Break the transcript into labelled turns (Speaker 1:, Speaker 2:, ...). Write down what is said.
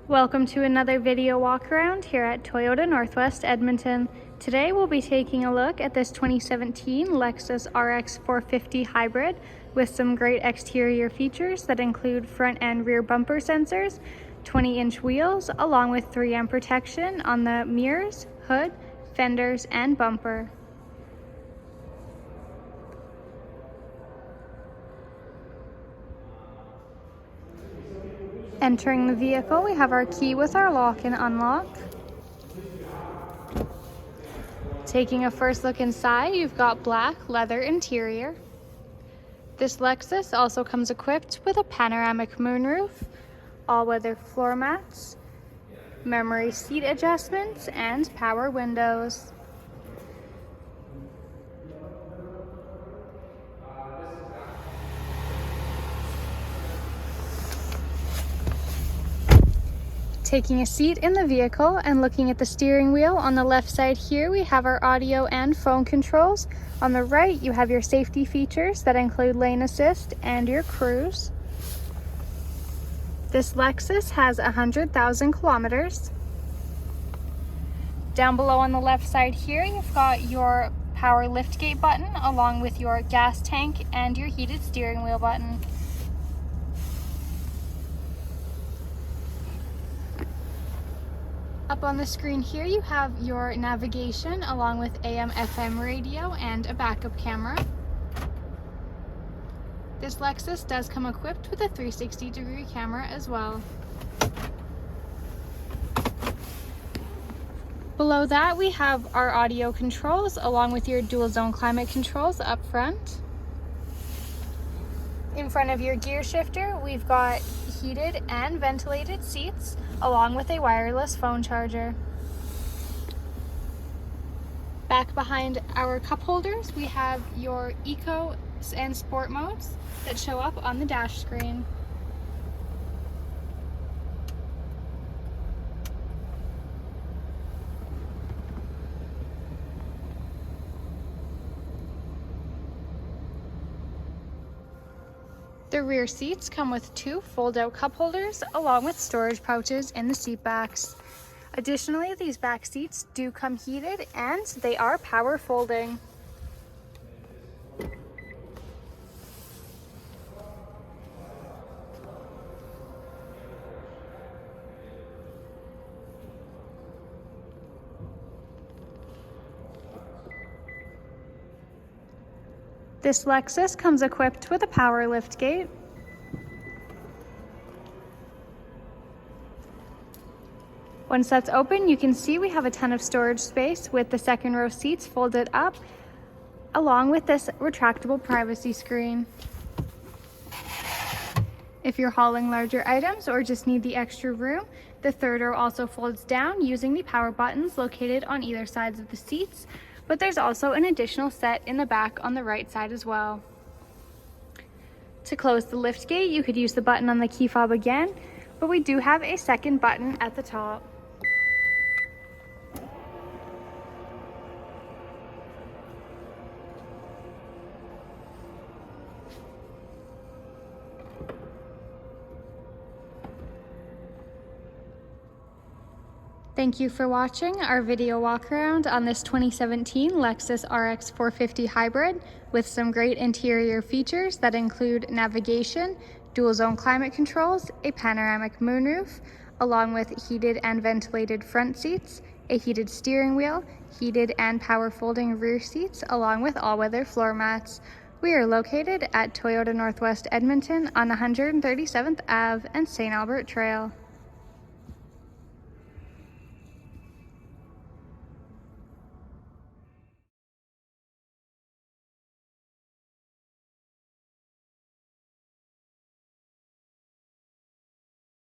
Speaker 1: Welcome to another video walk around here at Toyota Northwest Edmonton. Today we'll be taking a look at this 2017 Lexus RX 450 hybrid with some great exterior features that include front and rear bumper sensors, 20-inch wheels, along with 3M protection on the mirrors, hood, fenders, and bumper. Entering the vehicle, we have our key with our lock and unlock. Taking a first look inside, you've got black leather interior. This Lexus also comes equipped with a panoramic moonroof, all-weather floor mats, memory seat adjustments, and power windows. Taking a seat in the vehicle and looking at the steering wheel, on the left side here we have our audio and phone controls. On the right you have your safety features that include lane assist and your cruise. This Lexus has 100,000 kilometers. Down below on the left side here you've got your power liftgate button along with your gas tank and your heated steering wheel button. Up on the screen here you have your navigation along with AM/FM radio and a backup camera. This Lexus does come equipped with a 360-degree camera as well. Below that we have our audio controls along with your dual zone climate controls up front. In front of your gear shifter we've got heated and ventilated seats along with a wireless phone charger. Back behind our cup holders we have your eco and sport modes that show up on the dash screen. The rear seats come with two fold-out cup holders along with storage pouches in the seat backs. Additionally, these back seats do come heated and they are power folding. This Lexus comes equipped with a power liftgate. Once that's open, you can see we have a ton of storage space with the second row seats folded up, along with this retractable privacy screen. If you're hauling larger items or just need the extra room, the third row also folds down using the power buttons located on either sides of the seats, but there's also an additional set in the back on the right side as well. To close the liftgate, you could use the button on the key fob again, but we do have a second button at the top. Thank you for watching our video walk around on this 2017 Lexus RX 450 hybrid with some great interior features that include navigation, dual zone climate controls, a panoramic moonroof, along with heated and ventilated front seats, a heated steering wheel, heated and power folding rear seats, along with all-weather floor mats. We are located at Toyota Northwest Edmonton on 137th Ave and St. Albert Trail.